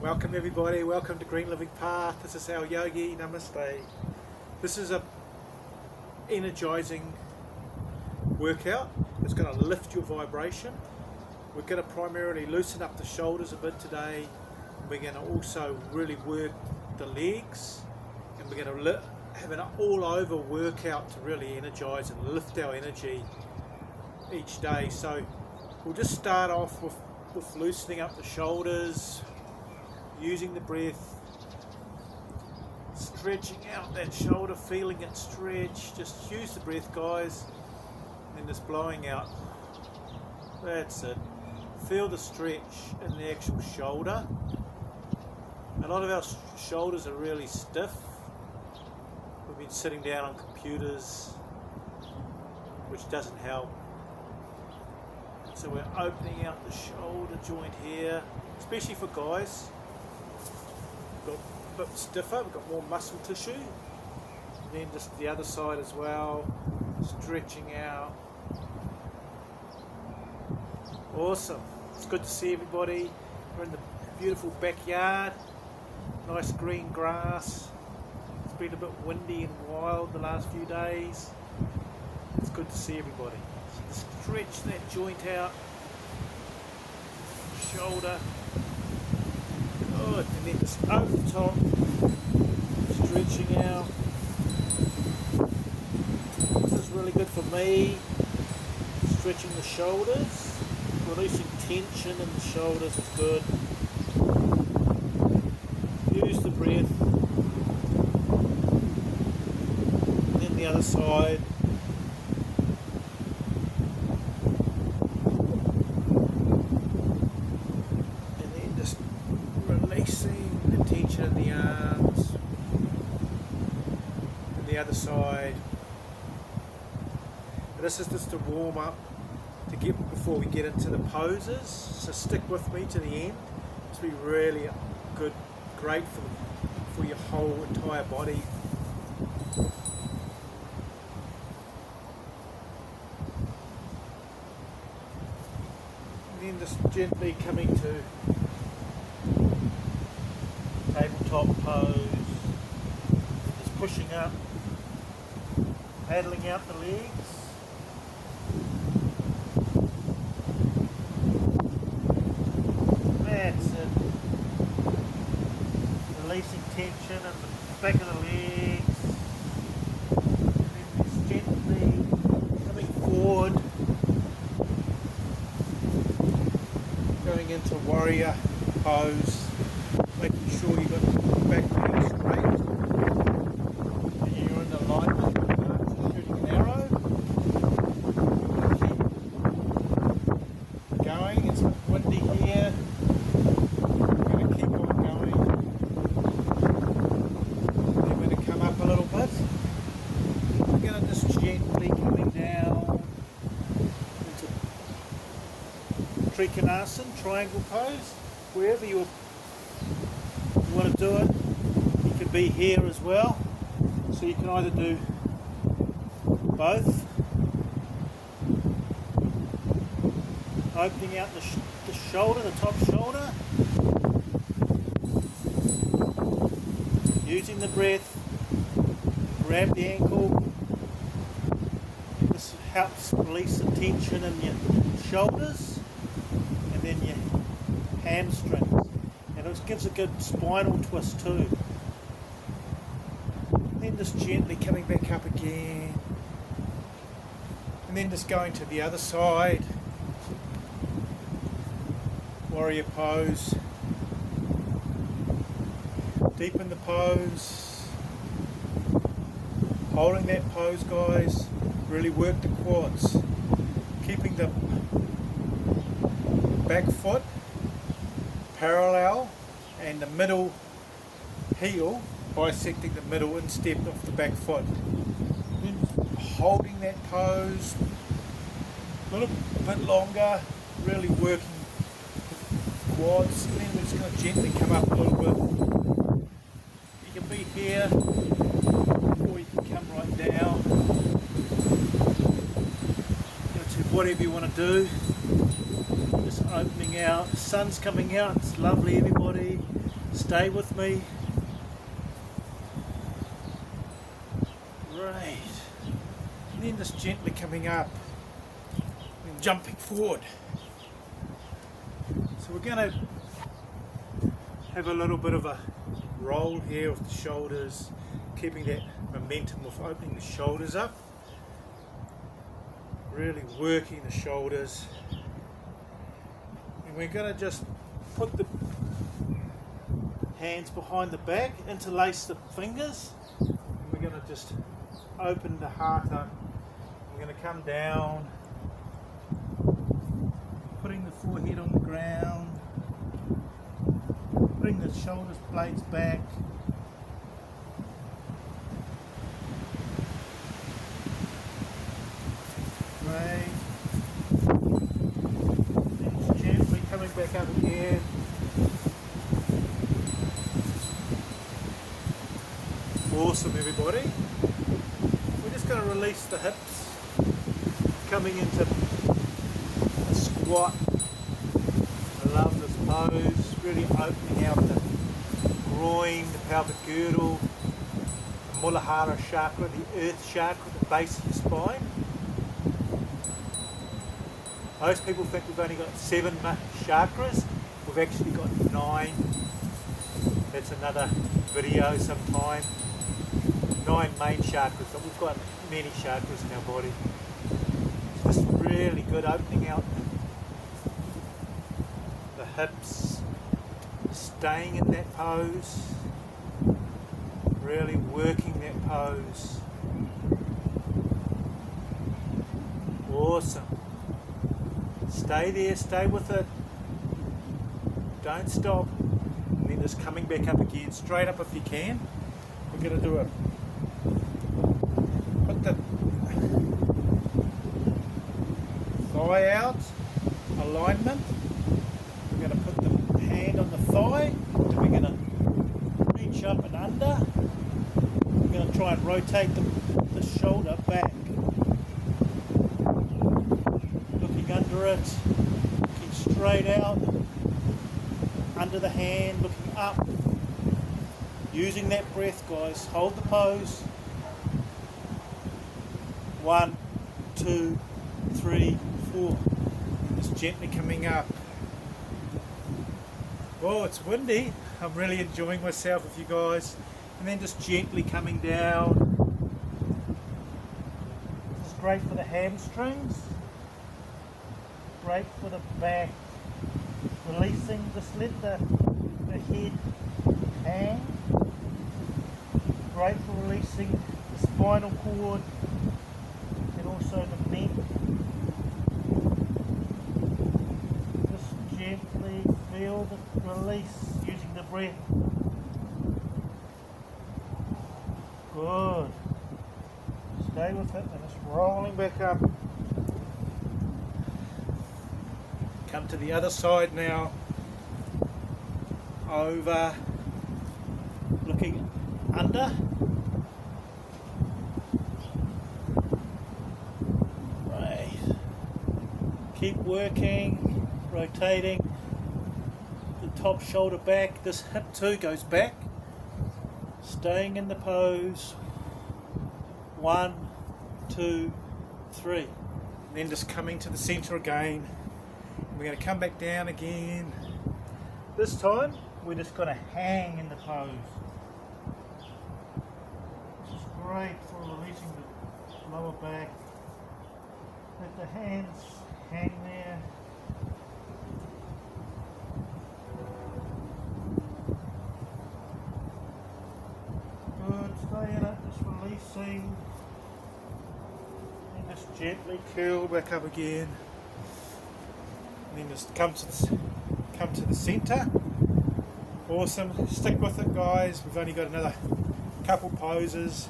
Welcome everybody, welcome to Green Living Path. This is our yogi, namaste. This is a energizing workout. It's going to lift your vibration. We're going to primarily loosen up the shoulders a bit today. We're going to also really work the legs, and we're going to have an all over workout to really energize and lift our energy each day. So we'll just start off with loosening up the shoulders, using the breath, stretching out that shoulder, feeling it stretch. Just use the breath, guys, and just blowing out. That's it. Feel the stretch in the actual shoulder. A lot of our shoulders are really stiff. We've been sitting down on computers, which doesn't help. So we're opening out the shoulder joint here, especially for guys. Got a bit stiffer, we've got more muscle tissue. And then just the other side as well, stretching out. Awesome. It's good to see everybody. We're in the beautiful backyard, nice green grass. It's been a bit windy and wild the last few days. It's good to see everybody. So stretch that joint out, shoulder. Good, and then just over the top, stretching out. This is really good for me, stretching the shoulders, releasing tension in the shoulders is good. Use the breath, and then the other side. Releasing the tension in the arms, and the other side. And this is just a warm up before we get into the poses. So stick with me to the end. It's be really good, great for your whole entire body. And then just gently coming to tabletop pose, just pushing up, paddling out the legs. That's it. Releasing tension in the back of the legs. And then just gently coming forward, going into warrior pose. Making sure you've got the back leg straight and you're in alignment with shooting an arrow. Keep going, it's windy here. We're going to keep on going. Then we're going to come up a little bit. We're going to just gently coming down into Trikonasana, triangle pose, wherever you're want to do it. You can be here as well, so you can either do both, opening out the shoulder, the top shoulder, using the breath, grab the ankle. This helps release the tension in your shoulders and then your hamstrings. And it gives a good spinal twist too. And then just gently coming back up again. And then just going to the other side. Warrior pose. Deepen the pose. Holding that pose, guys. Really work the quads. Keeping the back foot parallel and the middle heel bisecting the middle instep of the back foot. Then holding that pose a little bit longer, really working the quads, and then we're just going to gently come up a little bit. You can be here or you can come right down. Whatever you want to do. Just opening out, the sun's coming out, it's lovely everybody. Stay with me. Right. And then just gently coming up and jumping forward. So we're going to have a little bit of a roll here with the shoulders, keeping that momentum of opening the shoulders up. Really working the shoulders. And we're going to just put the hands behind the back, interlace the fingers, and we're going to just open the heart up. We're going to come down, putting the forehead on the ground, bring the shoulders blades back. Right. Then gently coming back up again. Awesome, everybody. We're just going to release the hips, coming into a squat. I love this pose, really opening out the groin, the pelvic girdle, the Muladhara chakra, the earth chakra, the base of the spine. Most people think we've only got 7 chakras. We've actually got 9. That's another video sometime. 9 main chakras, but we've got many chakras in our body. It's just really good opening out the hips, staying in that pose, really working that pose. Awesome. Stay there, stay with it. Don't stop. And then just coming back up again, straight up if you can. We're going to do a put the thigh out, alignment. We're going to put the hand on the thigh, and we're going to reach up and under. We're going to try and rotate the shoulder back. Looking under it, looking straight out, under the hand, looking up. Using that breath, guys. Hold the pose. 1, 2, 3, 4. Just gently coming up. Oh, it's windy. I'm really enjoying myself with you guys. And then just gently coming down. This is great for the hamstrings. Great for the back. Releasing, just let the head hang. Great for releasing the spinal cord and also the neck. Just gently feel the release using the breath. Good. Stay with it and it's rolling back up. Come to the other side now. Over. Looking under. Right. Keep working, rotating the top shoulder back. This hip too goes back. Staying in the pose. 1, 2, 3. And then just coming to the center again. We're going to come back down again. This time we're just going to hang in the pose. This is great for releasing the lower back. Let the hands hang there. Good, stay in it, just releasing. And just gently curl back up again. And then just come to the center. Awesome. Stick with it, guys. We've only got another couple poses.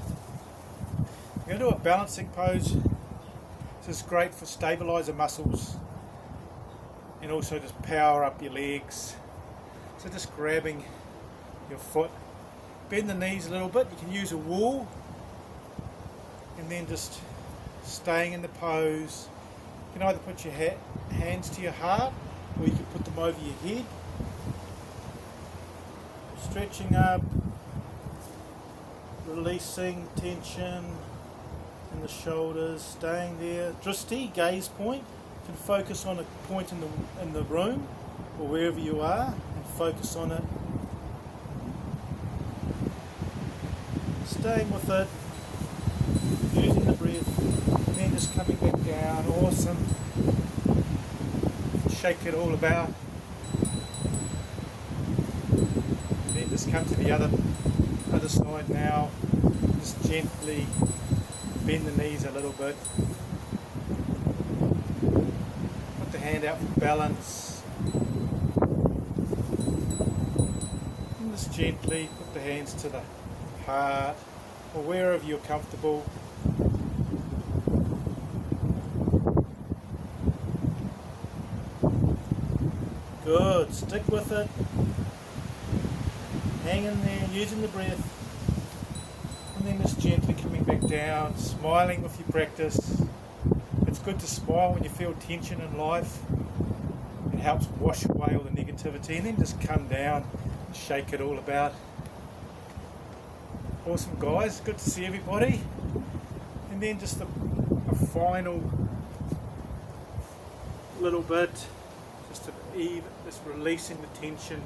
We're going to do a balancing pose. This is great for stabilizer muscles and also just power up your legs. So just grabbing your foot, bend the knees a little bit. You can use a wall and then just staying in the pose. You can either put your hands to your heart or you can put them over your head. stretching up, releasing tension in the shoulders, staying there. Drishti, gaze point. You can focus on a point in the room or wherever you are and focus on it. Staying with it, using the breath, and then just coming back down. Awesome. Shake it all about. And then just come to the other side now. Just gently bend the knees a little bit. Put the hand out for balance. And just gently put the hands to the heart or wherever you're comfortable. Good, stick with it. Hang in there, using the breath. And then just gently coming back down, smiling with your practice. It's good to smile when you feel tension in life. It helps wash away all the negativity, and then just come down, shake it all about. Awesome guys, good to see everybody. And then just a final little bit, just releasing the tension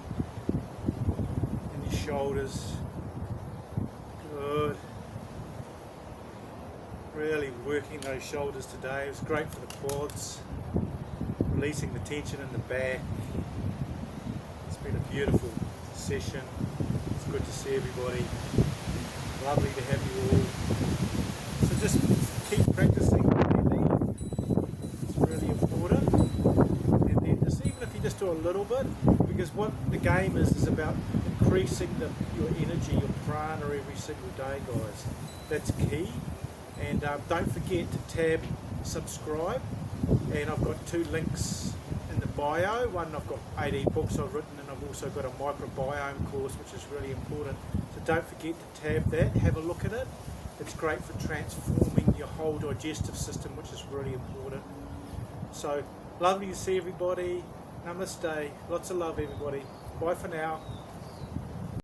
in your shoulders. Good. Really working those shoulders today. It was great for the quads. Releasing the tension in the back. It's been a beautiful session. It's good to see everybody. Lovely to have you all. So just keep practicing really. It's really important. And then just even if you just do a little bit, because what the game is about increasing your energy, your prana every single day, guys. That's key. And don't forget to tab subscribe. And I've got 2 links in the bio. One, I've got 18 books I've written, and I've also got a microbiome course, which is really important. So don't forget to tab that, have a look at it. It's great for transforming your whole digestive system, which is really important. So lovely to see everybody. Namaste. Lots of love, everybody. Bye for now.